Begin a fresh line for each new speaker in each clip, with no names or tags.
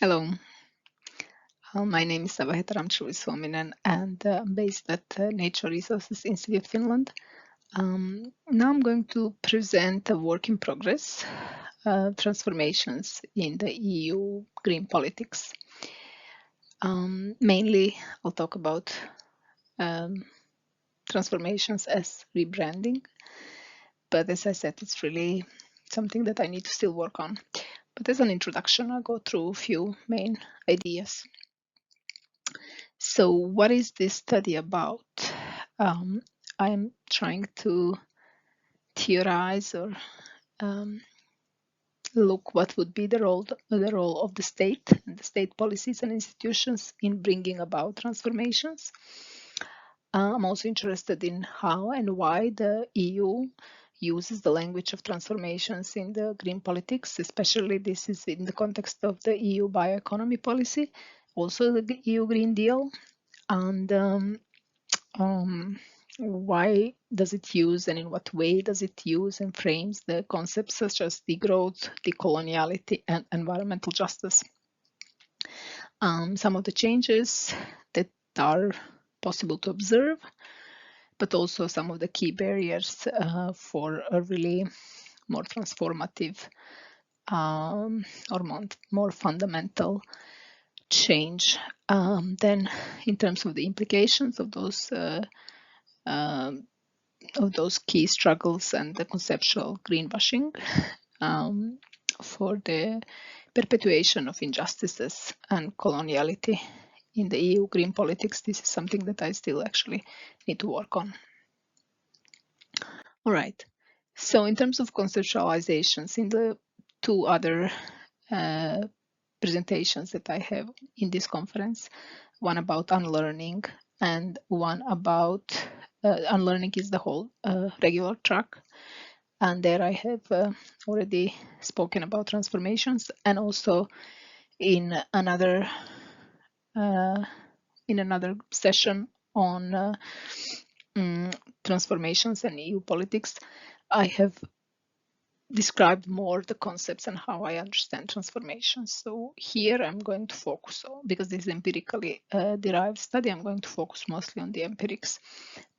Hello, my name is Savaheta Ramchuri-Suominen and I'm based at Nature Resources Institute, Finland. Now I'm going to present a work in progress, transformations in the EU green politics. Mainly, I'll talk about transformations as rebranding, but as I said, it's really something that I need to still work on. But as an introduction, I'll go through a few main ideas. So what is this study about? I'm trying to theorize or look what would be the role of the state and the state policies and institutions in bringing about transformations. I'm also interested in how and why the EU uses the language of transformations in the green politics, especially this is in the context of the EU bioeconomy policy, also the EU Green Deal, and why does it use and in what way does it use and frames the concepts such as degrowth, decoloniality, and environmental justice. Some of the changes that are possible to observe, but also some of the key barriers for a really more transformative or more fundamental change. Then in terms of the implications of those key struggles and the conceptual greenwashing for the perpetuation of injustices and coloniality in the EU green politics. This is something that I still actually need to work on. All right. So in terms of conceptualizations, in the two other presentations that I have in this conference, one about unlearning and one about unlearning is the whole regular track. And there I have already spoken about transformations, and also in another session on transformations and EU politics, I have described more the concepts and how I understand transformations. So here I'm going to focus on, because this is empirically derived study, I'm going to focus mostly on the empirics.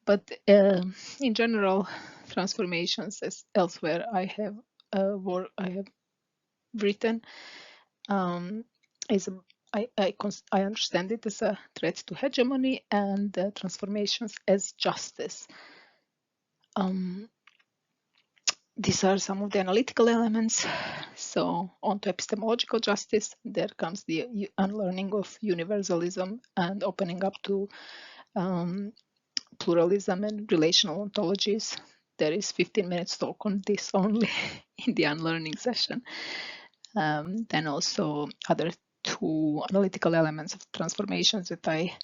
But in general, transformations, as elsewhere I have written, I understand it as a threat to hegemony and transformations as justice. These are some of the analytical elements. So onto epistemological justice, there comes the unlearning of universalism and opening up to pluralism and relational ontologies. There is 15 minutes talk on this only in the unlearning session. Then also other two analytical elements of transformations that I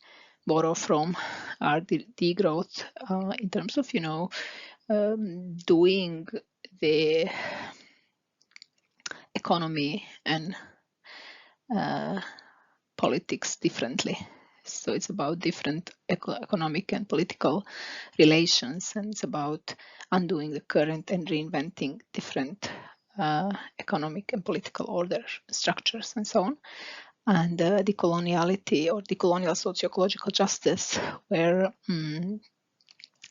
borrow from are the degrowth in terms of, doing the economy and politics differently. So it's about different economic and political relations, and it's about undoing the current and reinventing different economic and political order structures and so on. And decoloniality or decolonial socio-ecological justice, where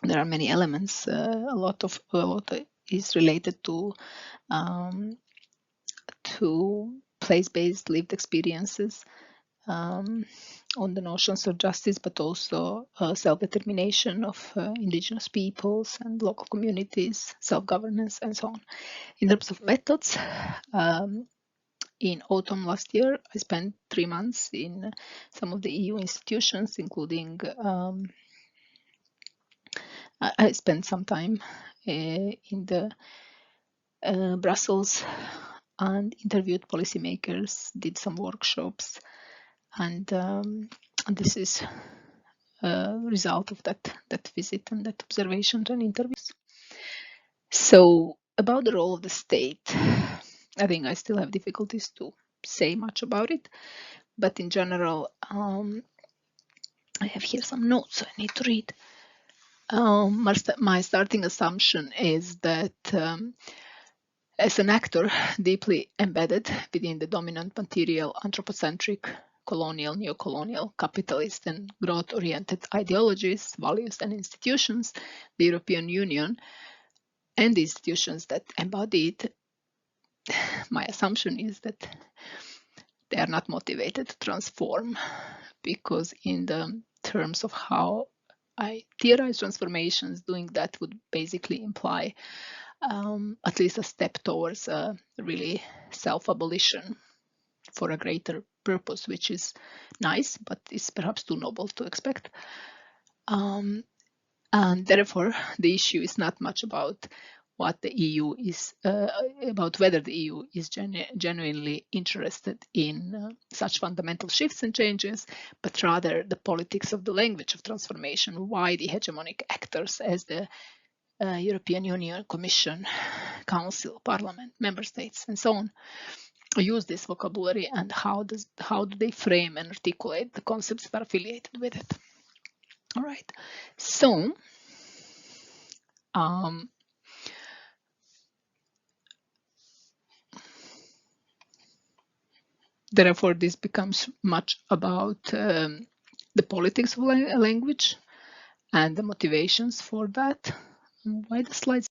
there are many elements. A lot is related to place-based lived experiences on the notions of justice, but also self-determination of indigenous peoples and local communities, self-governance, and so on. In terms of methods, in autumn last year, I spent 3 months in some of the EU institutions, including I spent some time in the Brussels and interviewed policymakers, did some workshops, and this is a result of that visit and that observation and interviews. So about the role of the state, I think I still have difficulties to say much about it, but in general, I have here some notes I need to read. My starting assumption is that as an actor deeply embedded within the dominant material, anthropocentric, colonial, neo-colonial, capitalist, and growth-oriented ideologies, values, and institutions, the European Union and the institutions that embody it, my assumption is that they are not motivated to transform, because in the terms of how I theorize transformations, doing that would basically imply at least a step towards a really self-abolition for a greater purpose, which is nice, but is perhaps too noble to expect. And therefore, the issue is not much about what the EU is, about whether the EU is genuinely interested in such fundamental shifts and changes, but rather the politics of the language of transformation, why the hegemonic actors as the European Union, Commission, Council, Parliament, Member States, and so on, use this vocabulary, and how do they frame and articulate the concepts that are affiliated with it. All right, so therefore this becomes much about the politics of language and the motivations for that. Why the slides?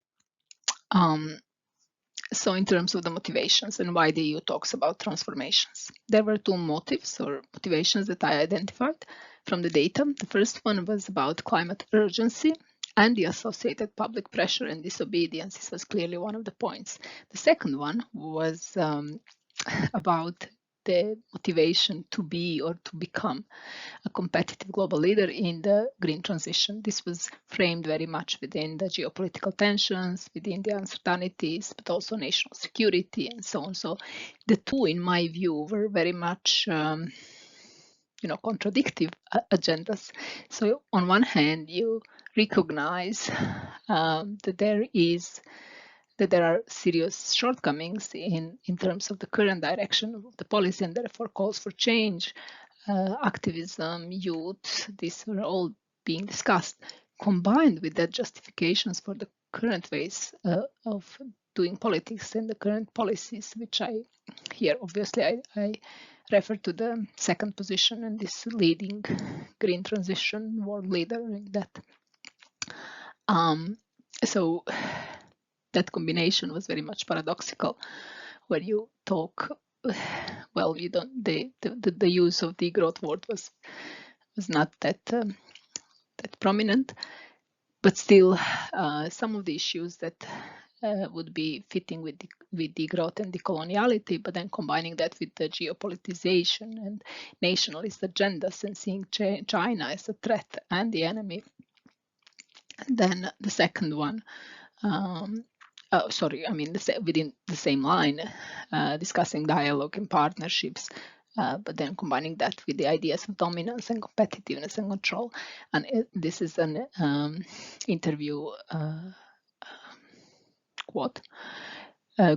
So in terms of the motivations and why the EU talks about transformations, there were two motives or motivations that I identified from the data. The first one was about climate urgency and the associated public pressure and disobedience. This was clearly one of the points. The second one was about the motivation to be or to become a competitive global leader in the green transition. This was framed very much within the geopolitical tensions, within the uncertainties, but also national security and so on. So the two, in my view, were very much contradictive agendas. So on one hand, you recognize that there are serious shortcomings in terms of the current direction of the policy, and therefore calls for change, activism, youth, these were all being discussed, combined with that justifications for the current ways of doing politics and the current policies, which I here obviously I refer to the second position and this leading green transition world leader in that. So that combination was very much paradoxical, where you talk, well, you don't, the use of the degrowth word was not that prominent, but still some of the issues that would be fitting with degrowth and decoloniality, but then combining that with the geopolitization and nationalist agendas and seeing China as a threat and the enemy. And then the second one, within the same line, discussing dialogue and partnerships, but then combining that with the ideas of dominance and competitiveness and control. And this is an interview quote.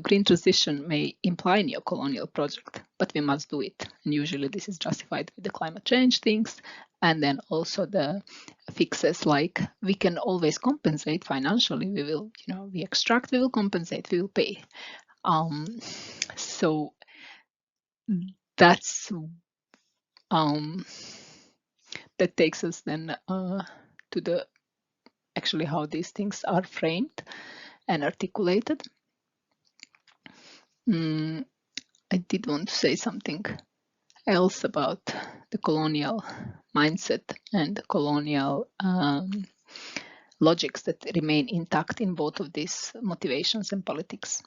Green transition may imply a neo-colonial project, but we must do it. And usually this is justified with the climate change things, and then also the fixes like we can always compensate financially. We will, we extract, we will compensate, we will pay. So that's that takes us then to the actually how these things are framed and articulated. I did want to say something else about the colonial mindset and the colonial logics that remain intact in both of these motivations and politics.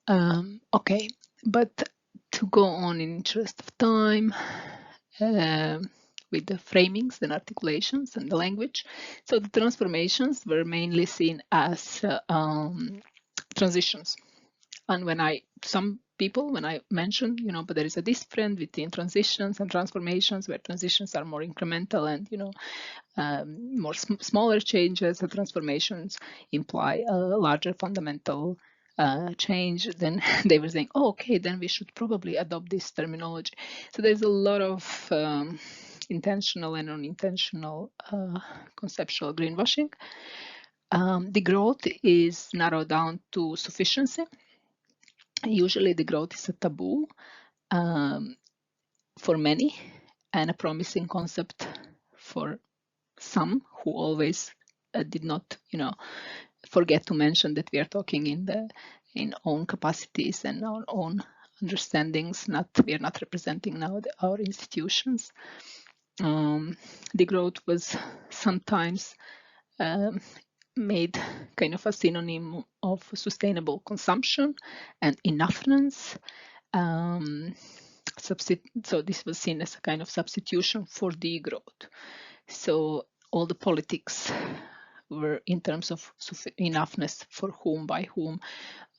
Okay, but to go on in interest of time with the framings and articulations and the language. So the transformations were mainly seen as transitions. And when I mention, but there is a difference between transitions and transformations, where transitions are more incremental and, more smaller changes, and transformations imply a larger fundamental change, then they were saying, oh, okay, then we should probably adopt this terminology. So there's a lot of intentional and unintentional conceptual greenwashing. Degrowth is narrowed down to sufficiency. Usually degrowth is a taboo for many and a promising concept for some who always did not, forget to mention that we are talking in own capacities and our own understandings. We are not representing now our institutions. Degrowth was sometimes made kind of a synonym of sustainable consumption and enoughness. So this was seen as a kind of substitution for degrowth. So all the politics were in terms of enoughness for whom, by whom,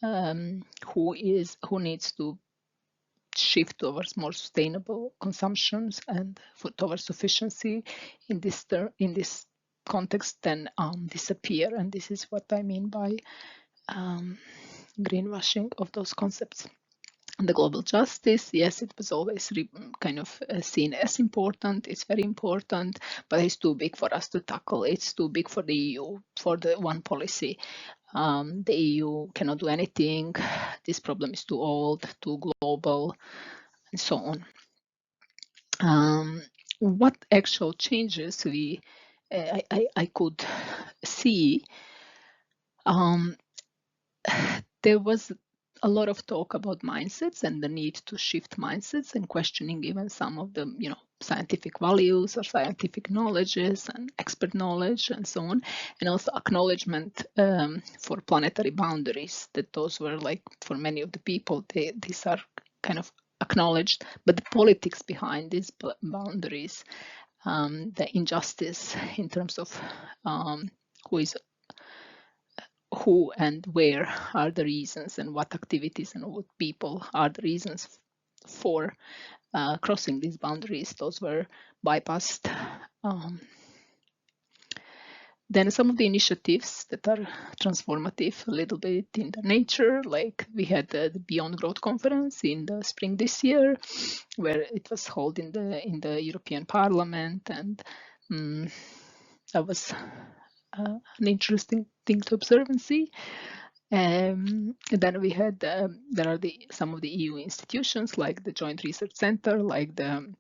who needs to shift towards more sustainable consumptions and towards sufficiency in this context then disappear. And this is what I mean by greenwashing of those concepts. The global justice, yes, it was always kind of seen as important. It's very important, but it's too big for us to tackle. It's too big for the EU, for the one policy. The EU cannot do anything. This problem is too old, too global, and so on. What actual changes I could see? There was a lot of talk about mindsets and the need to shift mindsets and questioning even some of the scientific values or scientific knowledges and expert knowledge and so on, and also acknowledgement for planetary boundaries, that those were, like, for many of the people, these are kind of acknowledged, but the politics behind these boundaries, the injustice in terms of who and where are the reasons, and what activities and what people are the reasons for crossing these boundaries, those were bypassed. Then some of the initiatives that are transformative a little bit in their nature, like we had the Beyond Growth conference in the spring this year, where it was held in the European Parliament, and that was an interesting thing to observe and see. And then we had there are some of the EU institutions, like the Joint Research Center, like the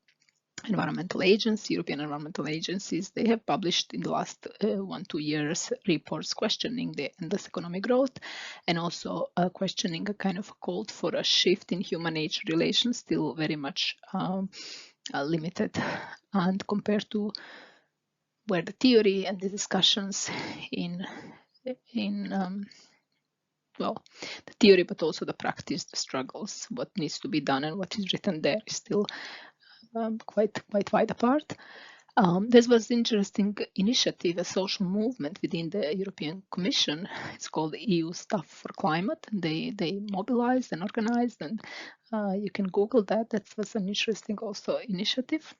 environmental agency, European environmental agencies. They have published in the last 1-2 years reports questioning the endless economic growth, and also questioning a kind of call for a shift in human-nature relations, still very much limited, and compared to where the theory and the discussions well, the theory, but also the practice, the struggles, what needs to be done and what is written there is still quite wide apart. This was an interesting initiative, a social movement within the European Commission. It's called the EU Staff for Climate. They mobilized and organized, and you can Google that. That was an interesting also initiative.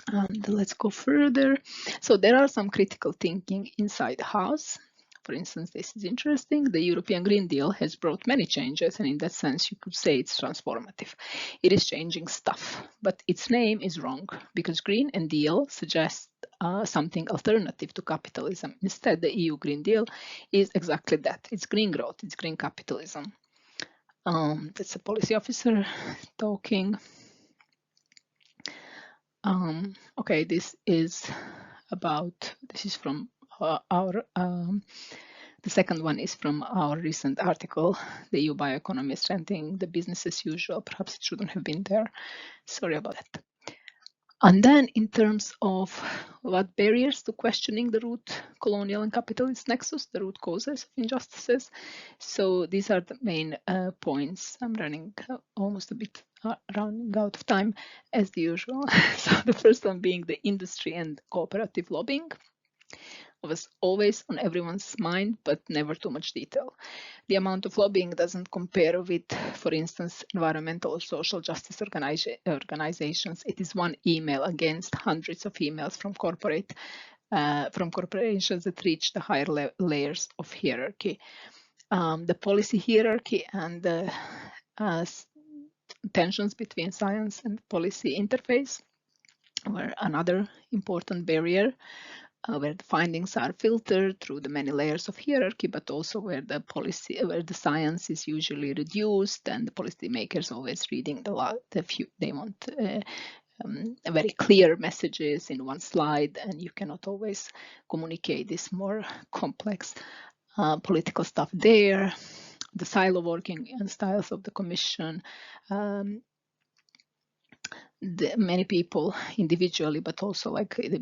And let's go further. So there are some critical thinking inside the house. For instance, this is interesting. The European Green Deal has brought many changes, and in that sense, you could say it's transformative. It is changing stuff, but its name is wrong, because green and deal suggest something alternative to capitalism. Instead, the EU Green Deal is exactly that. It's green growth, it's green capitalism. That's a policy officer talking. Okay, this is from our the second one is from our recent article, the EU bioeconomy is strengthening the business as usual. Perhaps it shouldn't have been there. Sorry about that. And then in terms of what barriers to questioning the root colonial and capitalist nexus, the root causes of injustices. So these are the main points. I'm running almost a bit running out of time as the usual. So the first one being the industry and cooperative lobbying. It was always on everyone's mind, but never too much detail. The amount of lobbying doesn't compare with, for instance, environmental or social justice organizations. It is one email against hundreds of emails from corporations that reach the higher layers of hierarchy. The policy hierarchy and the tensions between science and policy interface were another important barrier. where the findings are filtered through the many layers of hierarchy, but also where the science is usually reduced, and the policymakers always reading the few. They want very clear messages in one slide, and you cannot always communicate this more complex political stuff there. The silo working and styles of the Commission. Many people individually, but also like the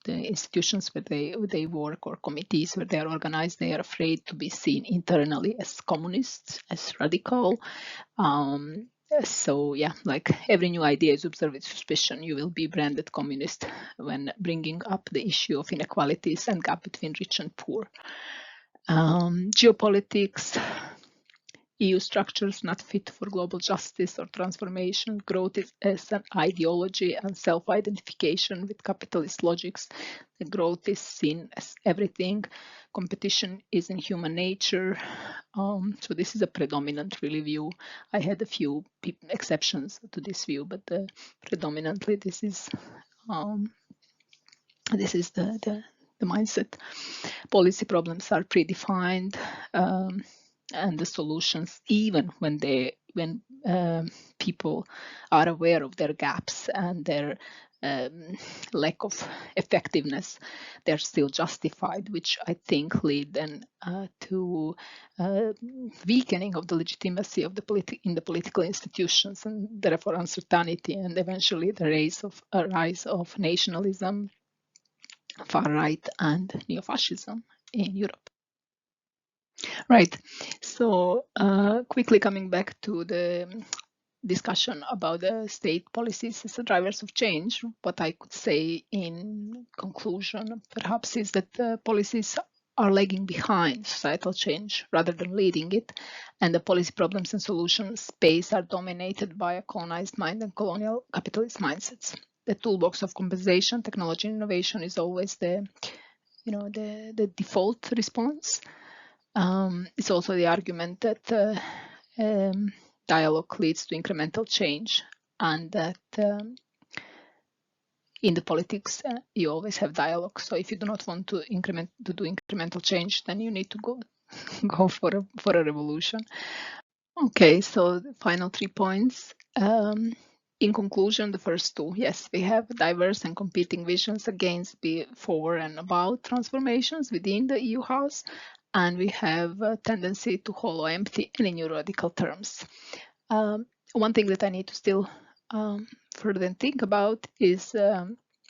institutions where they work, or committees where they are organized, they are afraid to be seen internally as communists, as radical. So yeah, like every new idea is observed with suspicion. You will be branded communist when bringing up the issue of inequalities and gap between rich and poor. Geopolitics. EU structures not fit for global justice or transformation. Growth is as an ideology and self-identification with capitalist logics. The growth is seen as everything. Competition is in human nature. So this is a predominant really view. I had a few exceptions to this view, but predominantly this is the mindset. Policy problems are predefined. And the solutions, even when people are aware of their gaps and their lack of effectiveness, they're still justified, which I think lead then to weakening of the legitimacy of in the political institutions, and therefore uncertainty, and eventually the rise of nationalism, far right, and neo-fascism in Europe. Right. So quickly coming back to the discussion about the state policies as the drivers of change, what I could say in conclusion perhaps is that the policies are lagging behind societal change rather than leading it, and the policy problems and solution space are dominated by a colonized mind and colonial capitalist mindsets. The toolbox of compensation, technology, and innovation is always the default response. It's also the argument that dialogue leads to incremental change, and that in the politics you always have dialogue. So if you do not want to do incremental change, then you need to go for a revolution. Okay, so the final 3 points. In conclusion, the first two, yes, we have diverse and competing visions against, for, and about transformations within the EU House, and we have a tendency to hollow empty and in new radical terms. One thing that I need to still further think about is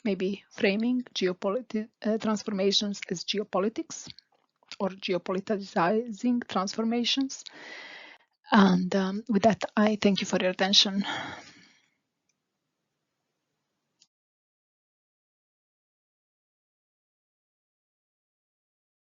maybe framing transformations as geopolitics or geopoliticizing transformations. And with that, I thank you for your attention.